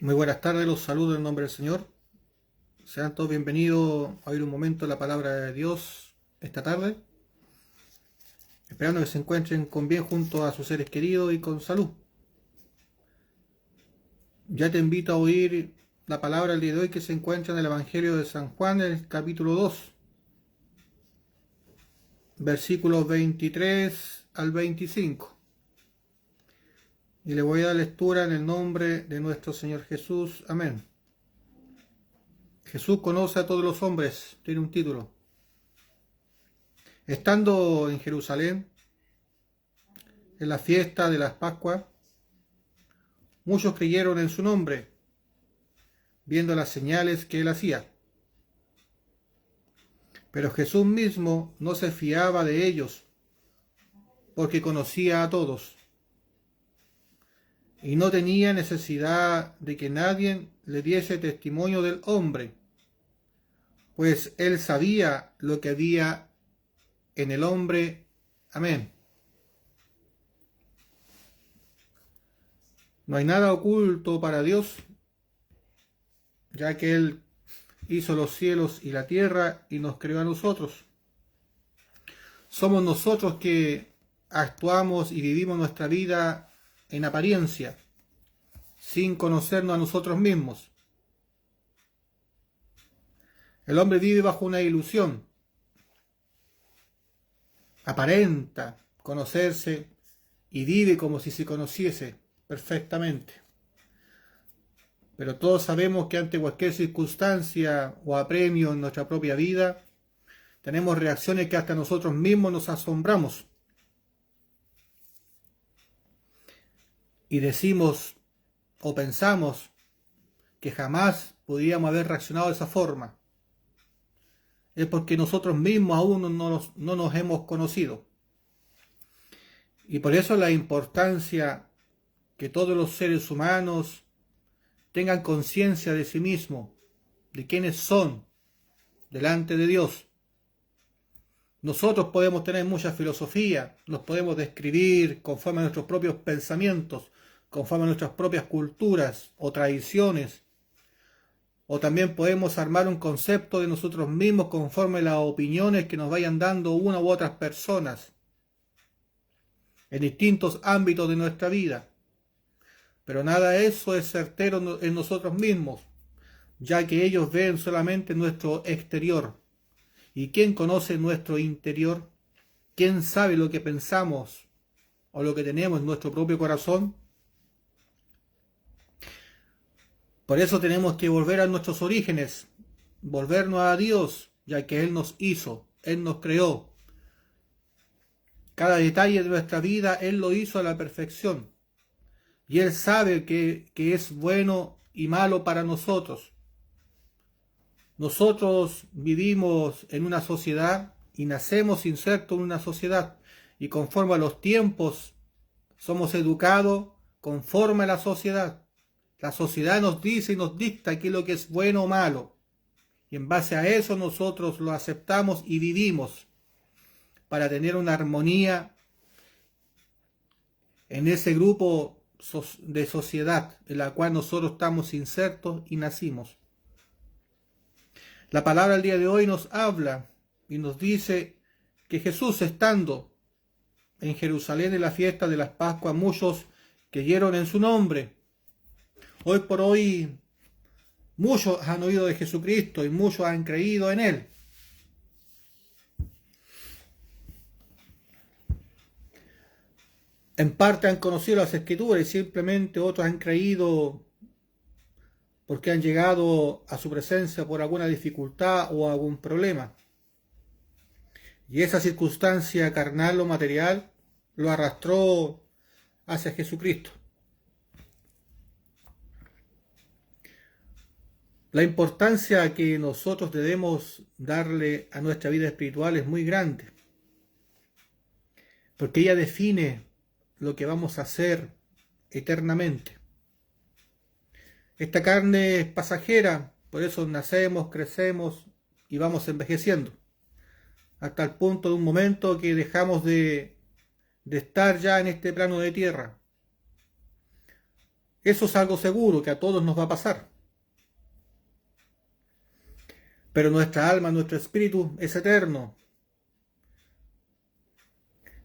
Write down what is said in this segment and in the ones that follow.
Muy buenas tardes, los saludo en nombre del Señor. Sean todos bienvenidos a oír un momento la palabra de Dios esta tarde, esperando que se encuentren con bien junto a sus seres queridos y con salud. Ya te invito a oír la palabra del día de hoy que se encuentra en el Evangelio de San Juan, en el capítulo 2, versículos 23 al 25. Y le voy a dar lectura en el nombre de nuestro Señor Jesús. Amén. Jesús conoce a todos los hombres, tiene un título. Estando en Jerusalén, en la fiesta de las Pascuas, muchos creyeron en su nombre, viendo las señales que él hacía. Pero Jesús mismo no se fiaba de ellos, porque conocía a todos, y no tenía necesidad de que nadie le diese testimonio del hombre, pues él sabía lo que había en el hombre. Amén. No hay nada oculto para Dios, ya que Él hizo los cielos y la tierra y nos creó a nosotros. Somos nosotros que actuamos y vivimos nuestra vida en apariencia, sin conocernos a nosotros mismos. El hombre vive bajo una ilusión. Aparenta conocerse y vive como si se conociese perfectamente. Pero todos sabemos que ante cualquier circunstancia o apremio en nuestra propia vida, tenemos reacciones que hasta nosotros mismos nos asombramos. Y decimos o pensamos que jamás podríamos haber reaccionado de esa forma. Es porque nosotros mismos aún no nos hemos conocido. Y por eso la importancia que todos los seres humanos tengan conciencia de sí mismos, de quiénes son delante de Dios. Nosotros podemos tener mucha filosofía, nos podemos describir conforme a nuestros propios pensamientos, conforme a nuestras propias culturas o tradiciones, o también podemos armar un concepto de nosotros mismos conforme a las opiniones que nos vayan dando una u otras personas en distintos ámbitos de nuestra vida. Pero nada de eso es certero en nosotros mismos, ya que ellos ven solamente nuestro exterior. ¿Y quién conoce nuestro interior? ¿Quién sabe lo que pensamos o lo que tenemos en nuestro propio corazón? Por eso tenemos que volver a nuestros orígenes, volvernos a Dios, ya que Él nos hizo, Él nos creó. Cada detalle de nuestra vida Él lo hizo a la perfección. Y Él sabe que es bueno y malo para nosotros. Nosotros vivimos en una sociedad y nacemos insertos en una sociedad. Y conforme a los tiempos somos educados conforme a la sociedad. La sociedad nos dice y nos dicta qué es lo que es bueno o malo. Y en base a eso nosotros lo aceptamos y vivimos para tener una armonía en ese grupo de sociedad en la cual nosotros estamos insertos y nacimos. La palabra del día de hoy nos habla y nos dice que Jesús, estando en Jerusalén en la fiesta de las Pascuas, muchos creyeron en su nombre. Hoy por hoy muchos han oído de Jesucristo y muchos han creído en Él. En parte han conocido las Escrituras y simplemente otros han creído porque han llegado a su presencia por alguna dificultad o algún problema. Y esa circunstancia carnal o material lo arrastró hacia Jesucristo. La importancia que nosotros debemos darle a nuestra vida espiritual es muy grande, porque ella define lo que vamos a hacer eternamente. Esta carne es pasajera, por eso nacemos, crecemos y vamos envejeciendo, hasta el punto de un momento que dejamos de estar ya en este plano de tierra. Eso es algo seguro que a todos nos va a pasar. Pero nuestra alma, nuestro espíritu es eterno.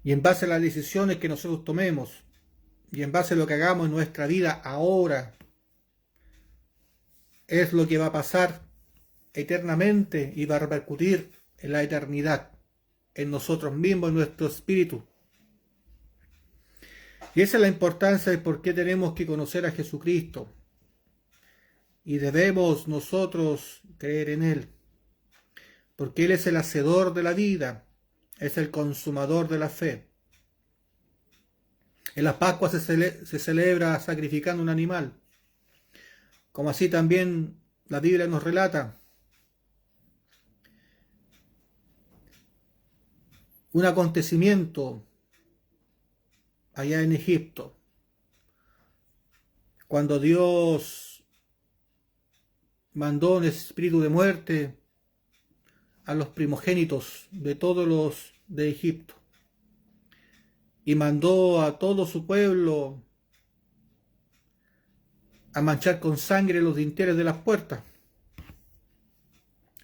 Y en base a las decisiones que nosotros tomemos, y en base a lo que hagamos en nuestra vida ahora, es lo que va a pasar eternamente y va a repercutir en la eternidad, en nosotros mismos, en nuestro espíritu. Y esa es la importancia de por qué tenemos que conocer a Jesucristo. Y debemos nosotros creer en Él. Porque Él es el hacedor de la vida, es el consumador de la fe. En la Pascua se celebra sacrificando un animal, como así también la Biblia nos relata. Un acontecimiento allá en Egipto, cuando Dios mandó un espíritu de muerte a los primogénitos de todos los de Egipto y mandó a todo su pueblo a manchar con sangre los dinteles de las puertas.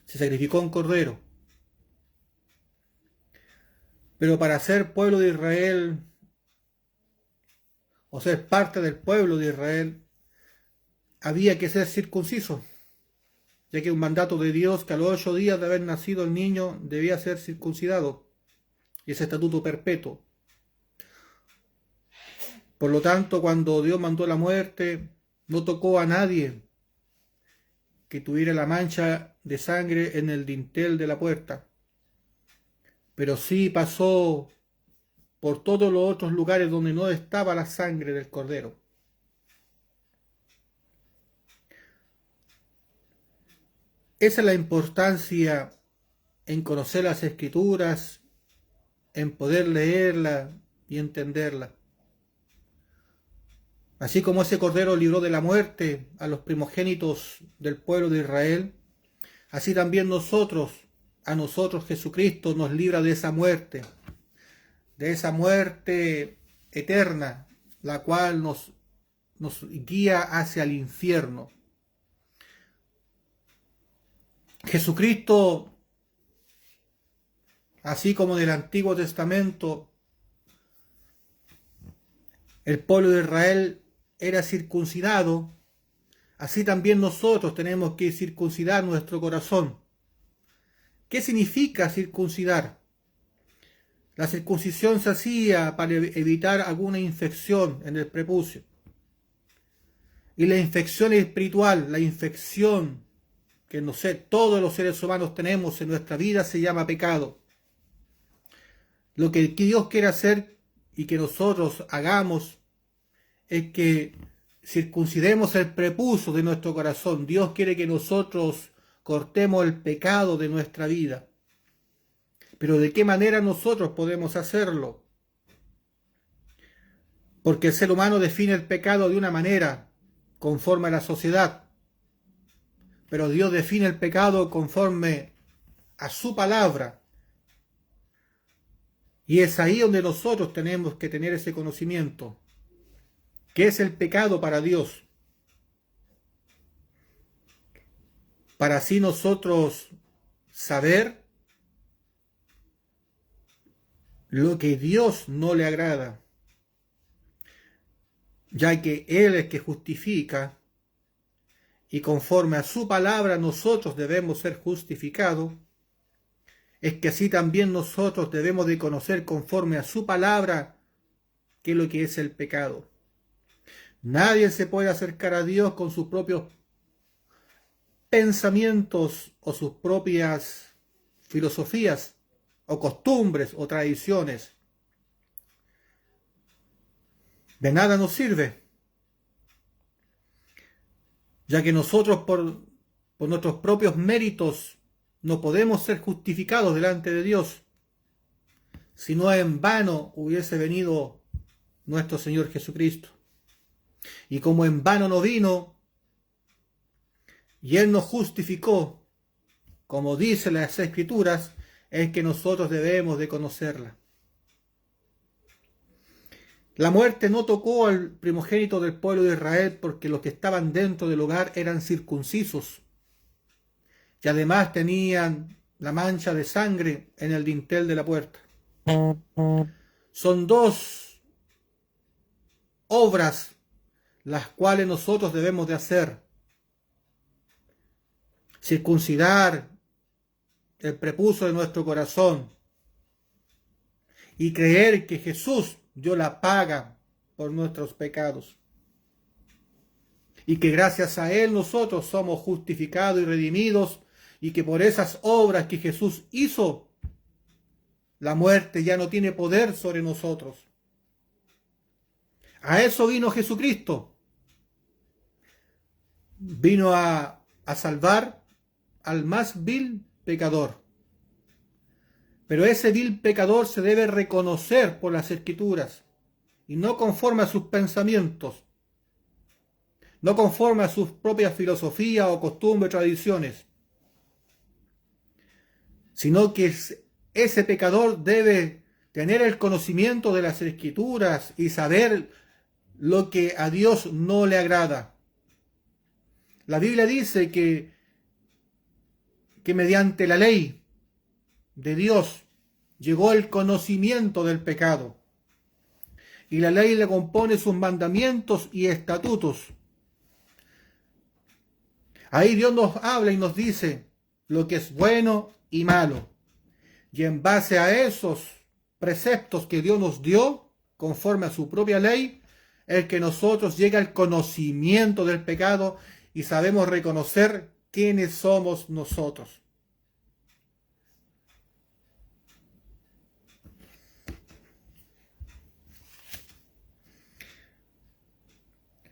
Se sacrificó un cordero. Pero para ser pueblo de Israel, o ser parte del pueblo de Israel, había que ser circunciso, ya que un mandato de Dios que a los 8 días de haber nacido el niño debía ser circuncidado, y ese estatuto perpetuo. Por lo tanto, cuando Dios mandó la muerte, no tocó a nadie que tuviera la mancha de sangre en el dintel de la puerta, pero sí pasó por todos los otros lugares donde no estaba la sangre del cordero. Esa es la importancia en conocer las Escrituras, en poder leerla y entenderla. Así como ese cordero libró de la muerte a los primogénitos del pueblo de Israel, así también a nosotros Jesucristo nos libra de esa muerte eterna, la cual nos guía hacia el infierno. Jesucristo, así como en el Antiguo Testamento, el pueblo de Israel era circuncidado, así también nosotros tenemos que circuncidar nuestro corazón. ¿Qué significa circuncidar? La circuncisión se hacía para evitar alguna infección en el prepucio. Y la infección espiritual, la infección que no sé, todos los seres humanos tenemos en nuestra vida, se llama pecado. Lo que Dios quiere hacer y que nosotros hagamos es que circuncidemos el prepucio de nuestro corazón. Dios quiere que nosotros cortemos el pecado de nuestra vida. Pero ¿de qué manera nosotros podemos hacerlo? Porque el ser humano define el pecado de una manera, conforme a la sociedad. Pero Dios define el pecado conforme a su palabra. Y es ahí donde nosotros tenemos que tener ese conocimiento. ¿Qué es el pecado para Dios? Para así nosotros saber lo que Dios no le agrada, ya que Él es el que justifica, y conforme a su palabra nosotros debemos ser justificados, es que así también nosotros debemos de conocer conforme a su palabra qué es lo que es el pecado. Nadie se puede acercar a Dios con sus propios pensamientos o sus propias filosofías o costumbres o tradiciones. De nada nos sirve, ya que nosotros por nuestros propios méritos no podemos ser justificados delante de Dios, si no en vano hubiese venido nuestro Señor Jesucristo. Y como en vano no vino, y Él nos justificó, como dice las Escrituras, es que nosotros debemos de conocerla. La muerte no tocó al primogénito del pueblo de Israel porque los que estaban dentro del hogar eran circuncisos y además tenían la mancha de sangre en el dintel de la puerta. Son dos obras las cuales nosotros debemos de hacer: circuncidar el prepucio de nuestro corazón y creer que Jesús dio la paga por nuestros pecados y que gracias a Él nosotros somos justificados y redimidos, y que por esas obras que Jesús hizo, la muerte ya no tiene poder sobre nosotros. A eso vino Jesucristo. Vino a salvar al más vil pecador. Pero ese vil pecador se debe reconocer por las Escrituras y no conforme a sus pensamientos, no conforme a sus propias filosofías o costumbres, tradiciones, sino que ese pecador debe tener el conocimiento de las Escrituras y saber lo que a Dios no le agrada. La Biblia dice que mediante la ley de Dios llegó el conocimiento del pecado, y la ley le compone sus mandamientos y estatutos. Ahí Dios nos habla y nos dice lo que es bueno y malo, y en base a esos preceptos que Dios nos dio, conforme a su propia ley, es que nosotros llega el conocimiento del pecado y sabemos reconocer quiénes somos nosotros.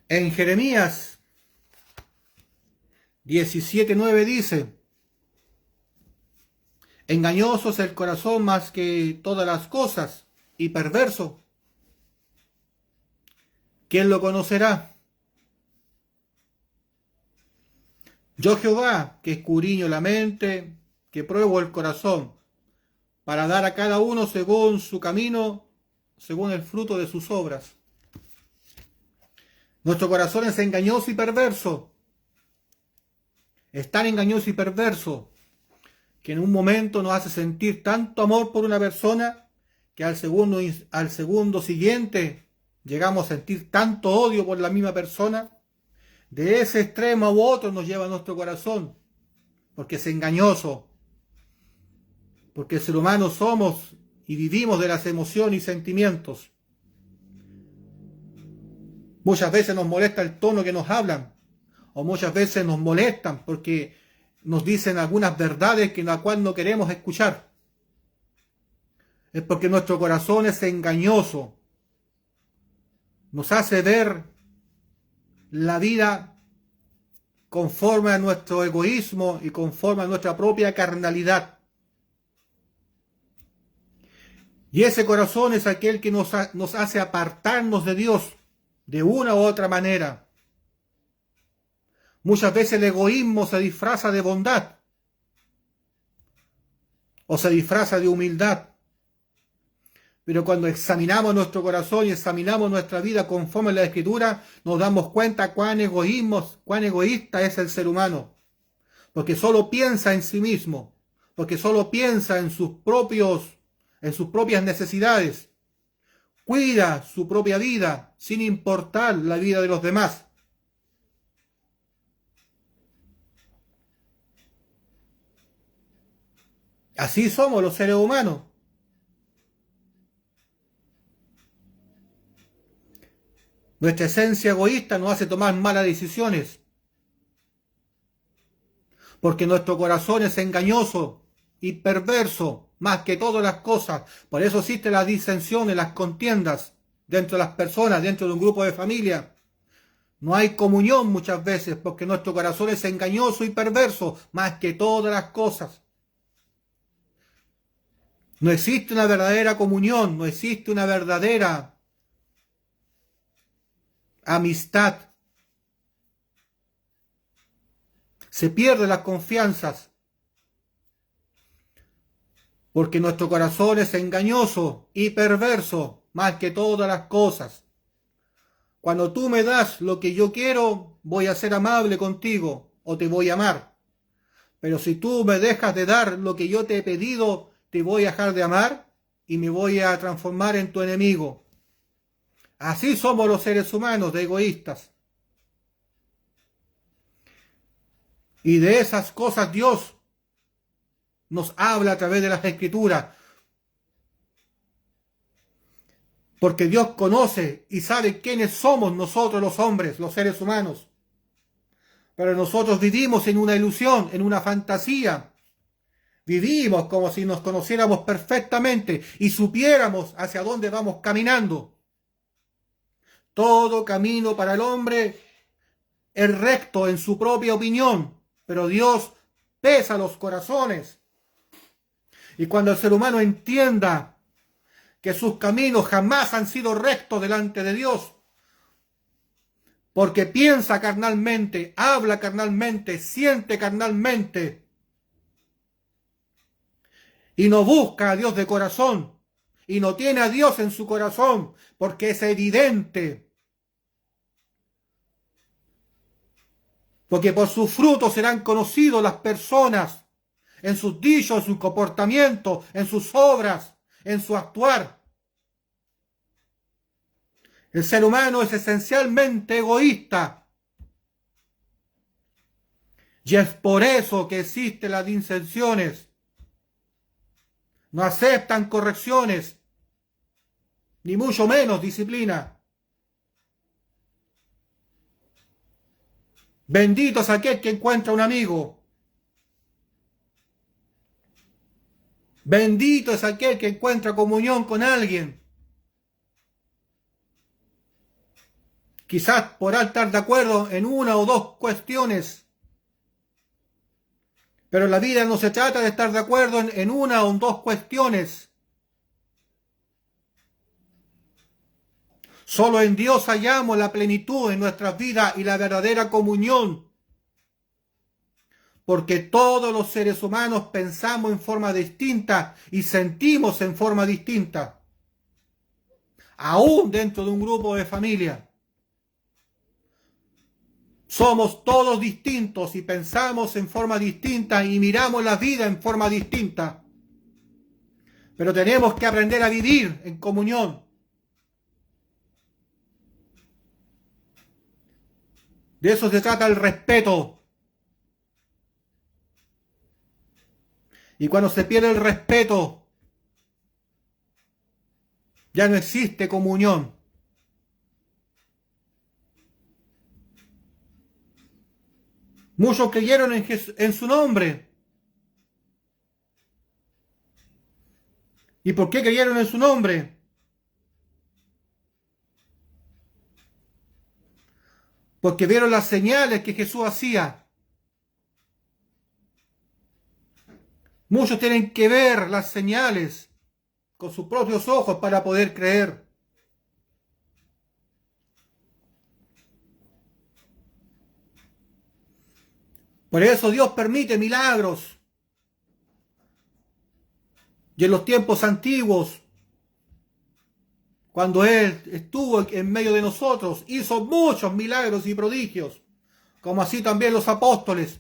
En Jeremías 17:9 dice: engañoso es el corazón más que todas las cosas, y perverso. ¿Quién lo conocerá? Yo Jehová, que escudriño la mente, que pruebo el corazón, para dar a cada uno según su camino, según el fruto de sus obras. Nuestro corazón es engañoso y perverso. Es tan engañoso y perverso que en un momento nos hace sentir tanto amor por una persona que al segundo siguiente llegamos a sentir tanto odio por la misma persona. De ese extremo u otro nos lleva nuestro corazón, porque es engañoso, porque el ser humano somos y vivimos de las emociones y sentimientos. Muchas veces nos molesta el tono que nos hablan, o muchas veces nos molestan porque nos dicen algunas verdades que la cual no queremos escuchar. Es porque nuestro corazón es engañoso. Nos hace ver la vida conforme a nuestro egoísmo y conforme a nuestra propia carnalidad. Y ese corazón es aquel que nos hace apartarnos de Dios de una u otra manera. Muchas veces el egoísmo se disfraza de bondad o se disfraza de humildad. Pero cuando examinamos nuestro corazón y examinamos nuestra vida conforme a la Escritura, nos damos cuenta cuán egoísta es el ser humano. Porque solo piensa en sí mismo, porque solo piensa en sus propias necesidades. Cuida su propia vida sin importar la vida de los demás. Así somos los seres humanos. Nuestra esencia egoísta nos hace tomar malas decisiones, porque nuestro corazón es engañoso y perverso más que todas las cosas. Por eso existen las disensiones, las contiendas dentro de las personas, dentro de un grupo de familia. No hay comunión muchas veces porque nuestro corazón es engañoso y perverso más que todas las cosas. No existe una verdadera comunión, no existe una verdadera amistad. Se pierden las confianzas porque nuestro corazón es engañoso y perverso. más que todas las cosas. Cuando tú me das lo que yo quiero, voy a ser amable contigo o te voy a amar. Pero si tú me dejas de dar lo que yo te he pedido, te voy a dejar de amar y me voy a transformar en tu enemigo. Así somos los seres humanos, de egoístas. Y de esas cosas Dios nos habla a través de las Escrituras. Porque Dios conoce y sabe quiénes somos nosotros los hombres, los seres humanos. Pero nosotros vivimos en una ilusión, en una fantasía. Vivimos como si nos conociéramos perfectamente y supiéramos hacia dónde vamos caminando. Todo camino para el hombre es recto en su propia opinión, pero Dios pesa los corazones. Y cuando el ser humano entienda que sus caminos jamás han sido rectos delante de Dios, porque piensa carnalmente, habla carnalmente, siente carnalmente, y no busca a Dios de corazón, y no tiene a Dios en su corazón, porque es evidente, porque por sus frutos serán conocidos las personas, en sus dichos, en su comportamiento, en sus obras, en su actuar. El ser humano es esencialmente egoísta. Y es por eso que existen las disensiones. No aceptan correcciones, ni mucho menos disciplina. Bendito es aquel que encuentra un amigo. Bendito es aquel que encuentra comunión con alguien. Quizás podrá estar de acuerdo en una o dos cuestiones, pero la vida no se trata de estar de acuerdo en una o dos cuestiones. Solo en Dios hallamos la plenitud en nuestras vidas y la verdadera comunión. Porque todos los seres humanos pensamos en forma distinta y sentimos en forma distinta. Aún dentro de un grupo de familia. Somos todos distintos y pensamos en forma distinta y miramos la vida en forma distinta. Pero tenemos que aprender a vivir en comunión. De eso se trata el respeto. Y cuando se pierde el respeto, ya no existe comunión. Muchos creyeron en su nombre. ¿Y por qué creyeron en su nombre? Porque vieron las señales que Jesús hacía. Muchos tienen que ver las señales con sus propios ojos para poder creer. Por eso Dios permite milagros. Y en los tiempos antiguos, cuando Él estuvo en medio de nosotros, hizo muchos milagros y prodigios, como así también los apóstoles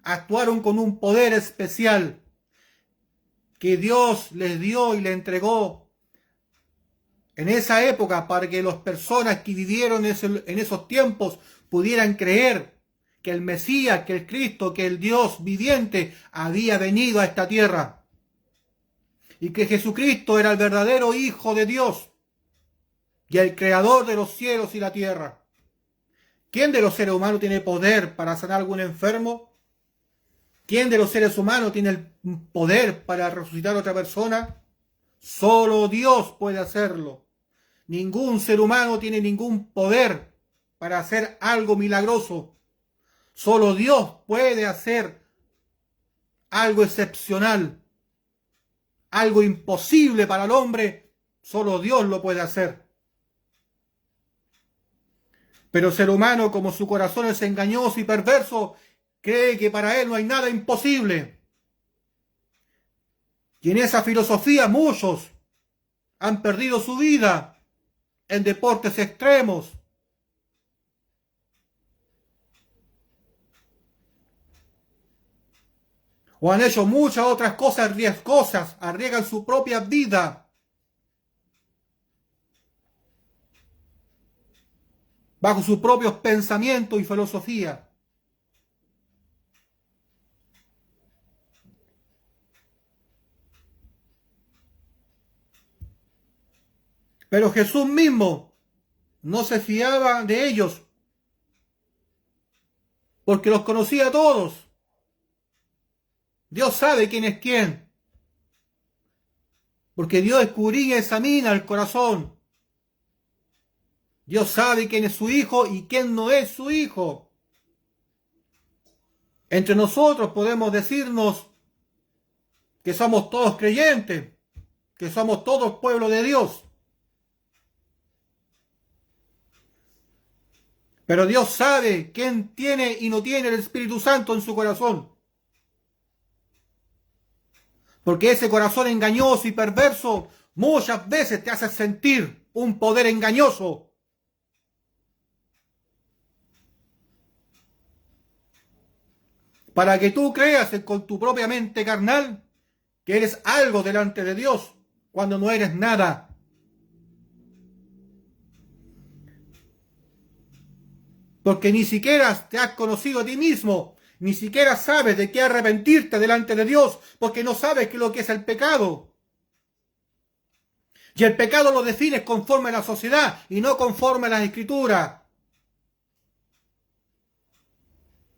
actuaron con un poder especial que Dios les dio y le entregó en esa época para que las personas que vivieron en esos tiempos pudieran creer que el Mesías, que el Cristo, que el Dios viviente había venido a esta tierra y que Jesucristo era el verdadero Hijo de Dios y el creador de los cielos y la tierra. ¿Quién de los seres humanos tiene poder para sanar a algún enfermo? ¿Quién de los seres humanos tiene el poder para resucitar a otra persona? Solo Dios puede hacerlo. Ningún ser humano tiene ningún poder para hacer algo milagroso. Solo Dios puede hacer algo excepcional, algo imposible para el hombre. Solo Dios lo puede hacer. Pero el ser humano, como su corazón es engañoso y perverso, cree que para él no hay nada imposible. Y en esa filosofía muchos han perdido su vida en deportes extremos. O han hecho muchas otras cosas riesgosas, arriesgan su propia vida bajo sus propios pensamientos y filosofía. Pero Jesús mismo no se fiaba de ellos, porque los conocía a todos. Dios sabe quién es quién, porque Dios escudriña y examina el corazón. Dios sabe quién es su hijo y quién no es su hijo. Entre nosotros podemos decirnos que somos todos creyentes, que somos todos pueblo de Dios. Pero Dios sabe quién tiene y no tiene el Espíritu Santo en su corazón. Porque ese corazón engañoso y perverso muchas veces te hace sentir un poder engañoso. Para que tú creas con tu propia mente carnal que eres algo delante de Dios cuando no eres nada. Porque ni siquiera te has conocido a ti mismo, ni siquiera sabes de qué arrepentirte delante de Dios, porque no sabes qué es lo que es el pecado. Y el pecado lo defines conforme a la sociedad y no conforme a las Escrituras.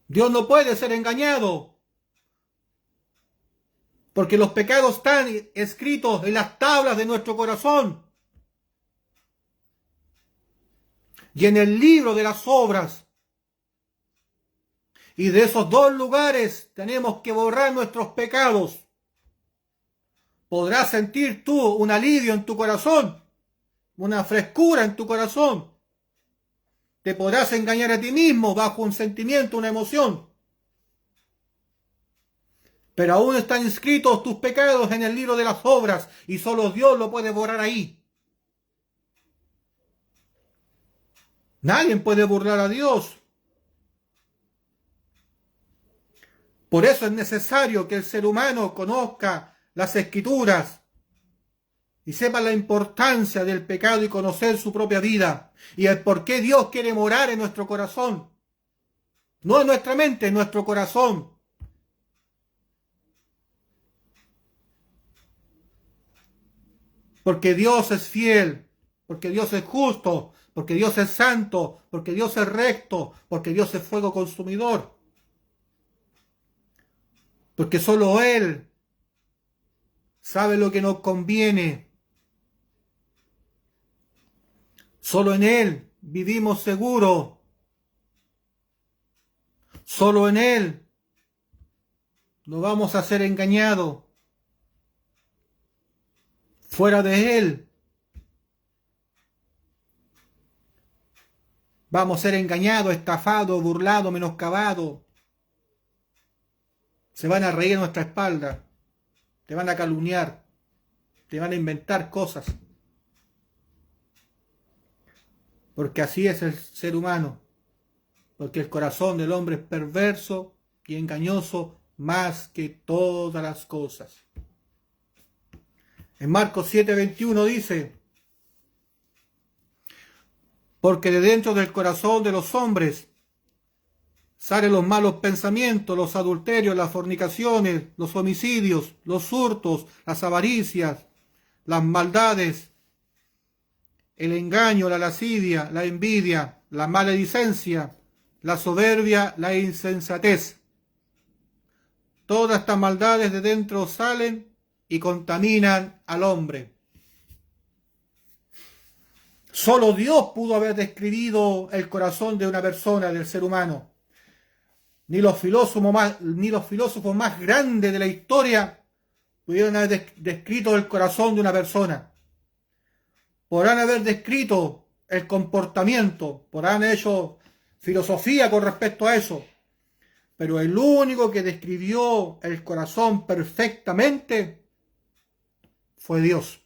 Dios no puede ser engañado, porque los pecados están escritos en las tablas de nuestro corazón y en el libro de las obras. Y de esos dos lugares tenemos que borrar nuestros pecados. Podrás sentir tú un alivio en tu corazón, una frescura en tu corazón. Te podrás engañar a ti mismo bajo un sentimiento, una emoción. Pero aún están inscritos tus pecados en el libro de las obras y solo Dios lo puede borrar ahí. Nadie puede burlar a Dios. Por eso es necesario que el ser humano conozca las Escrituras y sepa la importancia del pecado y conocer su propia vida y el por qué Dios quiere morar en nuestro corazón. No en nuestra mente, en nuestro corazón. Porque Dios es fiel, porque Dios es justo, porque Dios es santo, porque Dios es recto, porque Dios es fuego consumidor. Porque solo Él sabe lo que nos conviene. Solo en Él vivimos seguros. Solo en Él no vamos a ser engañados. Fuera de Él vamos a ser engañados, estafados, burlados, menoscabados. Se van a reír a nuestra espalda. Te van a calumniar. Te van a inventar cosas. Porque así es el ser humano. Porque el corazón del hombre es perverso y engañoso más que todas las cosas. En Marcos 7:21 dice: porque de dentro del corazón de los hombres salen los malos pensamientos, los adulterios, las fornicaciones, los homicidios, los hurtos, las avaricias, las maldades, el engaño, la lascivia, la envidia, la maledicencia, la soberbia, la insensatez. Todas estas maldades de dentro salen y contaminan al hombre. Solo Dios pudo haber descrito el corazón de una persona, del ser humano. Ni los filósofos más grandes de la historia pudieron haber descrito el corazón de una persona. Podrán haber descrito el comportamiento, podrán haber hecho filosofía con respecto a eso, pero el único que describió el corazón perfectamente fue Dios.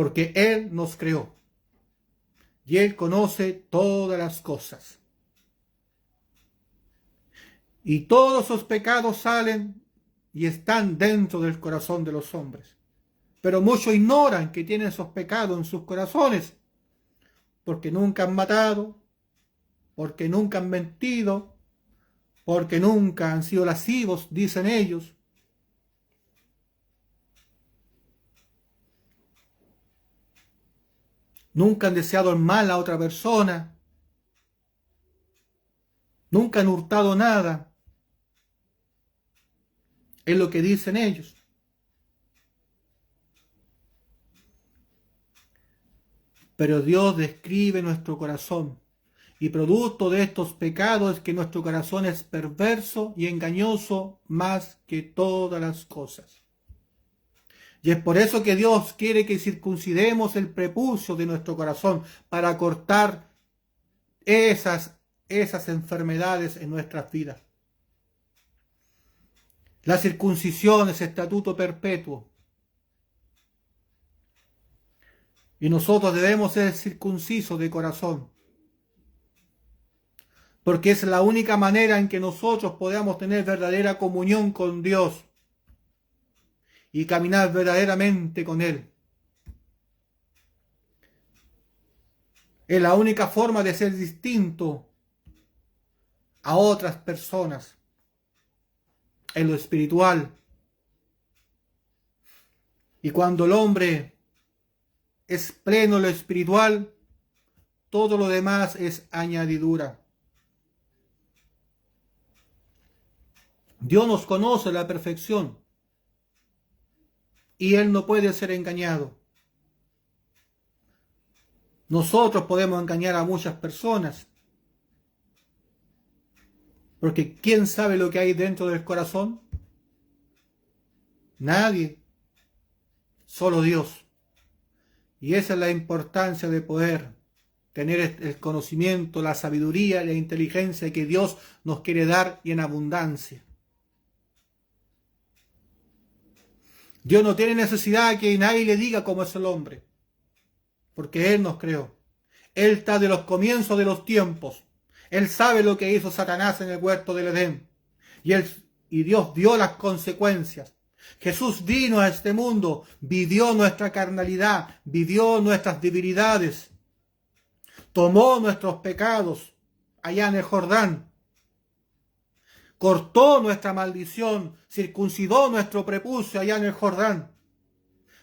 porque Él nos creó y Él conoce todas las cosas. Y todos esos pecados salen y están dentro del corazón de los hombres. Pero muchos ignoran que tienen esos pecados en sus corazones, porque nunca han matado, porque nunca han mentido, porque nunca han sido lascivos, dicen ellos. Nunca han deseado el mal a otra persona, nunca han hurtado nada. Es lo que dicen ellos. Pero Dios describe nuestro corazón. Y producto de estos pecados es que nuestro corazón es perverso y engañoso más que todas las cosas. Y es por eso que Dios quiere que circuncidemos el prepucio de nuestro corazón para cortar esas enfermedades en nuestras vidas. La circuncisión es estatuto perpetuo. Y nosotros debemos ser circuncisos de corazón. Porque es la única manera en que nosotros podamos tener verdadera comunión con Dios y caminar verdaderamente con Él. Es la única forma de ser distinto a otras personas en lo espiritual. Y cuando el hombre es pleno en lo espiritual, todo lo demás es añadidura. Dios nos conoce a la perfección y Él no puede ser engañado. Nosotros podemos engañar a muchas personas, porque ¿quién sabe lo que hay dentro del corazón? Nadie, solo Dios. Y esa es la importancia de poder tener el conocimiento, la sabiduría y la inteligencia que Dios nos quiere dar y en abundancia. Dios no tiene necesidad de que nadie le diga cómo es el hombre, porque Él nos creó. Él está de los comienzos de los tiempos. Él sabe lo que hizo Satanás en el huerto del Edén. Y Dios dio las consecuencias. Jesús vino a este mundo, vivió nuestra carnalidad, vivió nuestras debilidades, tomó nuestros pecados allá en el Jordán, cortó nuestra maldición, circuncidó nuestro prepucio allá en el Jordán,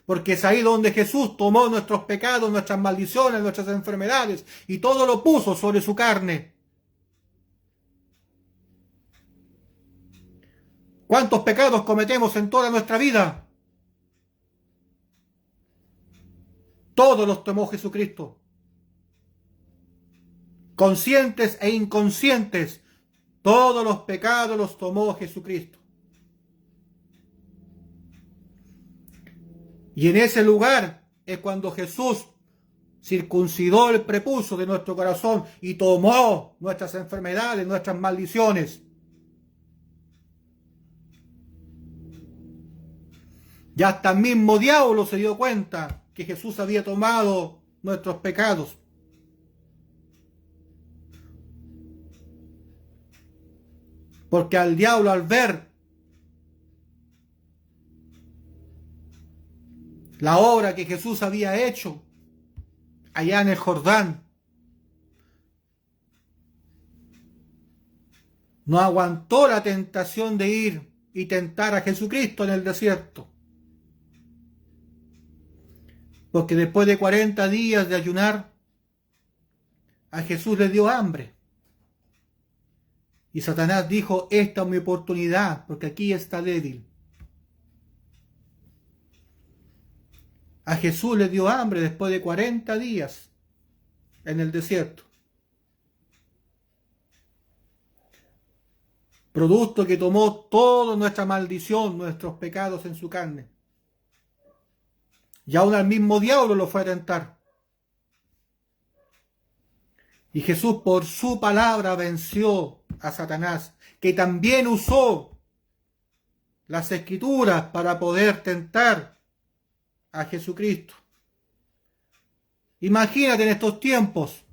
porque es ahí donde Jesús tomó nuestros pecados, nuestras maldiciones, nuestras enfermedades y todo lo puso sobre su carne. ¿Cuántos pecados cometemos en toda nuestra vida? Todos los tomó Jesucristo. Conscientes e inconscientes, todos los pecados los tomó Jesucristo. Y en ese lugar es cuando Jesús circuncidó el prepucio de nuestro corazón y tomó nuestras enfermedades, nuestras maldiciones. Y hasta el mismo diablo se dio cuenta que Jesús había tomado nuestros pecados. Porque al diablo, al ver la obra que Jesús había hecho allá en el Jordán, no aguantó la tentación de ir y tentar a Jesucristo en el desierto. Porque después de 40 días de ayunar, a Jesús le dio hambre. Y Satanás dijo, esta es mi oportunidad, porque aquí está débil. A Jesús le dio hambre después de 40 días en el desierto. Producto que tomó toda nuestra maldición, nuestros pecados en su carne. Y aún al mismo diablo lo fue a tentar. Y Jesús por su palabra venció a Satanás, que también usó las escrituras para poder tentar a Jesucristo. Imagínate en estos tiempos.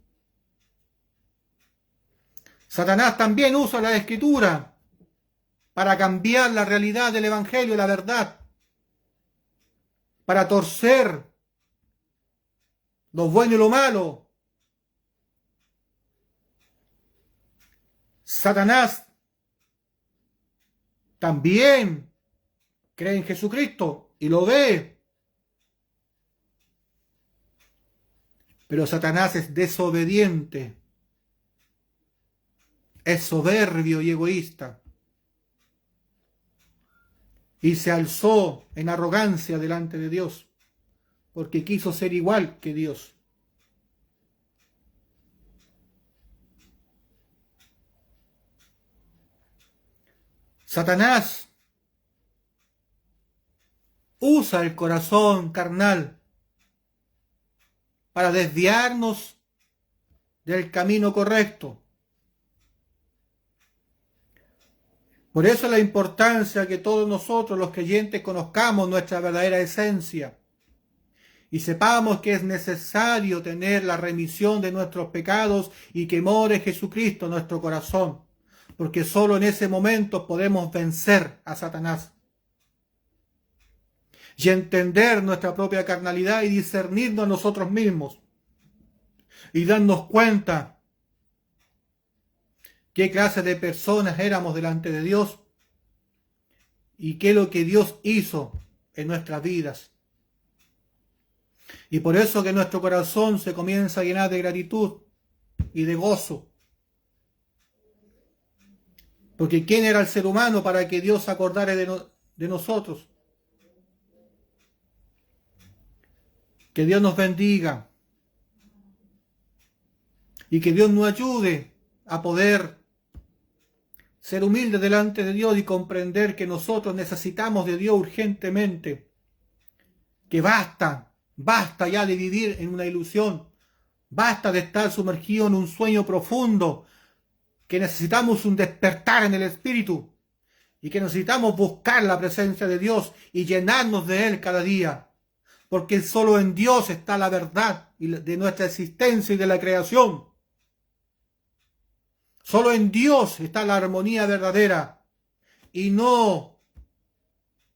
Satanás también usa la Escritura para cambiar la realidad del Evangelio y la verdad, para torcer lo bueno y lo malo. Satanás también cree en Jesucristo y lo ve. Pero Satanás es desobediente, es soberbio y egoísta. Y se alzó en arrogancia delante de Dios, porque quiso ser igual que Dios. Satanás usa el corazón carnal para desviarnos del camino correcto. Por eso la importancia que todos nosotros los creyentes conozcamos nuestra verdadera esencia y sepamos que es necesario tener la remisión de nuestros pecados y que more Jesucristo en nuestro corazón, porque solo en ese momento podemos vencer a Satanás y entender nuestra propia carnalidad y discernirnos a nosotros mismos y darnos cuenta qué clase de personas éramos delante de Dios y qué es lo que Dios hizo en nuestras vidas. Y por eso que nuestro corazón se comienza a llenar de gratitud y de gozo. Porque ¿quién era el ser humano para que Dios se acordara de nosotros? Que Dios nos bendiga y que Dios nos ayude a poder ser humildes delante de Dios y comprender que nosotros necesitamos de Dios urgentemente. Que basta ya de vivir en una ilusión. Basta de estar sumergido en un sueño profundo. Que necesitamos un despertar en el espíritu. Y que necesitamos buscar la presencia de Dios y llenarnos de Él cada día. Porque solo en Dios está la verdad de nuestra existencia y de la creación. Solo en Dios está la armonía verdadera y no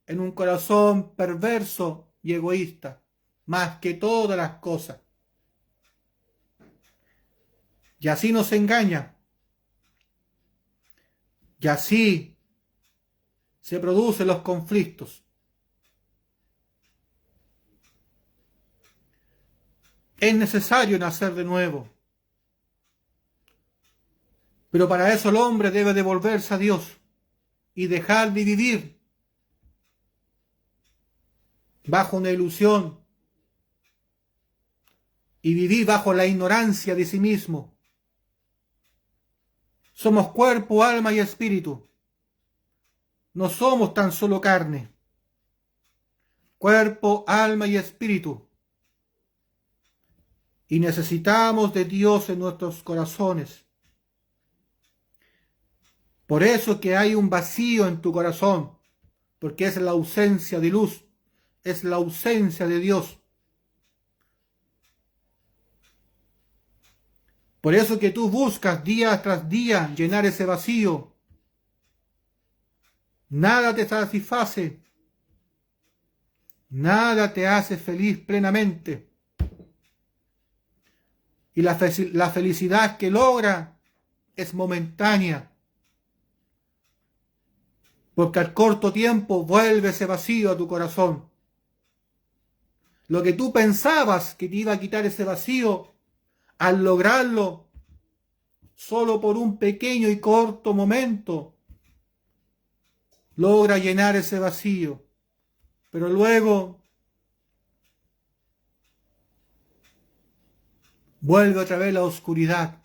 en un corazón perverso y egoísta, más que todas las cosas. Y así nos engaña. Y así se producen los conflictos. Es necesario nacer de nuevo. Pero para eso el hombre debe devolverse a Dios y dejar de vivir bajo una ilusión y vivir bajo la ignorancia de sí mismo. Somos cuerpo, alma y espíritu. No somos tan solo carne. Cuerpo, alma y espíritu. Y necesitamos de Dios en nuestros corazones. Por eso que hay un vacío en tu corazón, porque es la ausencia de luz, es la ausencia de Dios. Por eso que tú buscas día tras día llenar ese vacío. Nada te satisface, nada te hace feliz plenamente. Y la felicidad que logra es momentánea. Porque al corto tiempo vuelve ese vacío a tu corazón. Lo que tú pensabas que te iba a quitar ese vacío, al lograrlo, solo por un pequeño y corto momento, logra llenar ese vacío. Pero luego vuelve otra vez la oscuridad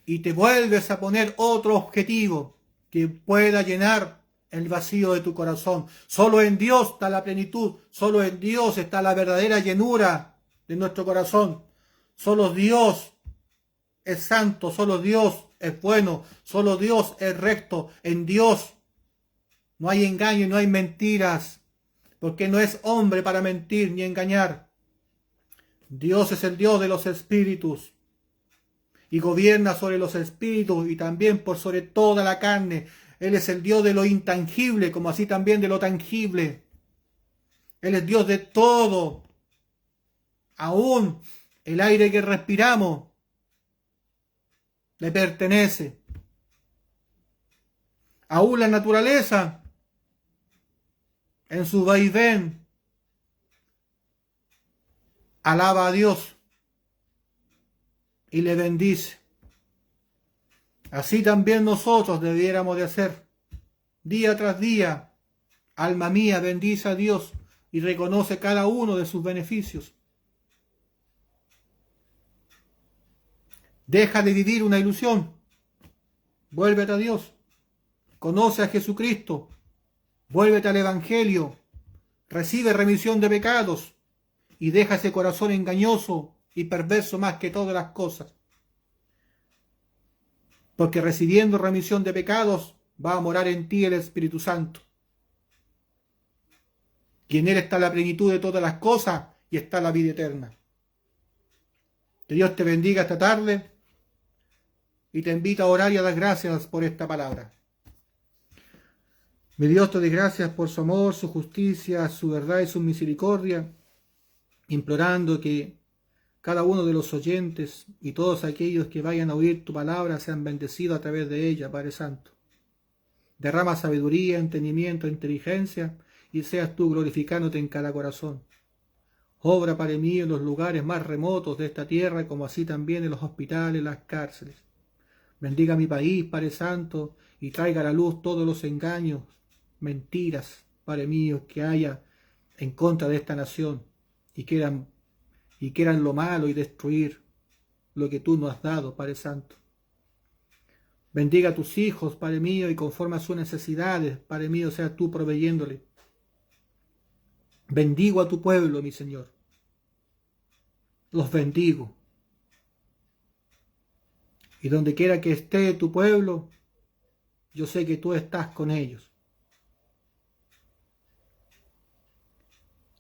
y te vuelves a poner otro objetivo que pueda llenar el vacío de tu corazón. Solo en Dios está la plenitud, solo en Dios está la verdadera llenura de nuestro corazón. Solo Dios es santo, solo Dios es bueno, solo Dios es recto. En Dios no hay engaño y no hay mentiras, porque no es hombre para mentir ni engañar. Dios es el Dios de los espíritus y gobierna sobre los espíritus y también por sobre toda la carne. Él es el Dios de lo intangible, como así también de lo tangible. Él es Dios de todo. Aún el aire que respiramos le pertenece. Aún la naturaleza, en su vaivén, alaba a Dios y le bendice. Así también nosotros debiéramos de hacer, día tras día. Alma mía, bendice a Dios y reconoce cada uno de sus beneficios. Deja de vivir una ilusión. Vuélvete a Dios. Conoce a Jesucristo. Vuélvete al Evangelio. Recibe remisión de pecados y deja ese corazón engañoso y perverso más que todas las cosas. Porque recibiendo remisión de pecados va a morar en ti el Espíritu Santo. Y en Él está la plenitud de todas las cosas y está la vida eterna. Que Dios te bendiga esta tarde y te invito a orar y a dar gracias por esta palabra. Mi Dios, te doy gracias por su amor, su justicia, su verdad y su misericordia, implorando que cada uno de los oyentes y todos aquellos que vayan a oír tu palabra sean bendecidos a través de ella, Padre Santo. Derrama sabiduría, entendimiento, inteligencia y seas tú glorificándote en cada corazón. Obra, Padre mío, en los lugares más remotos de esta tierra, como así también en los hospitales, las cárceles. Bendiga mi país, Padre Santo, y traiga a la luz todos los engaños, mentiras, Padre mío, que haya en contra de esta nación y quieran lo malo y destruir lo que tú nos has dado, Padre Santo. Bendiga a tus hijos, Padre mío, y conforme a sus necesidades, Padre mío, sea tú proveyéndole. Bendigo a tu pueblo, mi Señor. Los bendigo. Y donde quiera que esté tu pueblo, yo sé que tú estás con ellos.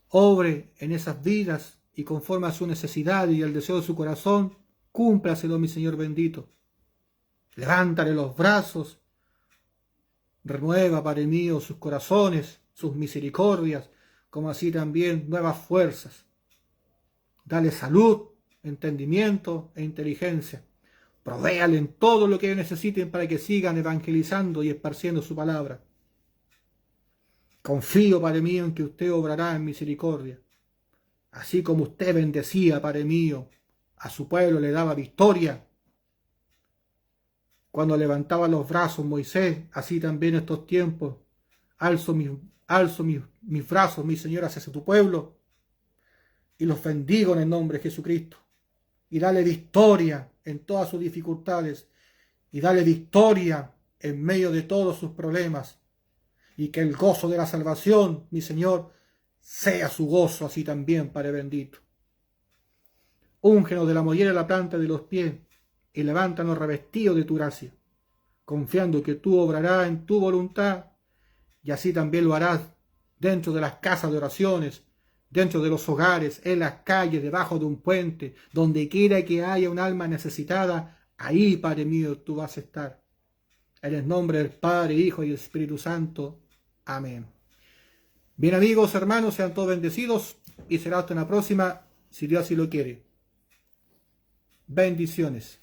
Obre en esas vidas y conforme a su necesidad y al deseo de su corazón, cúmplaselo, mi Señor bendito. Levántale los brazos, renueva, Padre mío, sus corazones, sus misericordias, como así también nuevas fuerzas. Dale salud, entendimiento e inteligencia. Provéale en todo lo que ellos necesiten para que sigan evangelizando y esparciendo su palabra. Confío, Padre mío, en que usted obrará en misericordia. Así como usted bendecía, Padre mío, a su pueblo le daba victoria. Cuando levantaba los brazos Moisés, así también en estos tiempos, alzo mis brazos, mi Señor, hacia tu pueblo y los bendigo en el nombre de Jesucristo. Y dale victoria en todas sus dificultades y dale victoria en medio de todos sus problemas. Y que el gozo de la salvación, mi Señor, sea su gozo así también, Padre bendito. Úngenos de la mollera a la planta de los pies y levántanos revestidos de tu gracia, confiando que tú obrarás en tu voluntad y así también lo harás dentro de las casas de oraciones, dentro de los hogares, en las calles, debajo de un puente, donde quiera que haya un alma necesitada, ahí, Padre mío, tú vas a estar. En el nombre del Padre, Hijo y Espíritu Santo. Amén. Bien, amigos, hermanos, sean todos bendecidos y será hasta una próxima, si Dios así lo quiere. Bendiciones.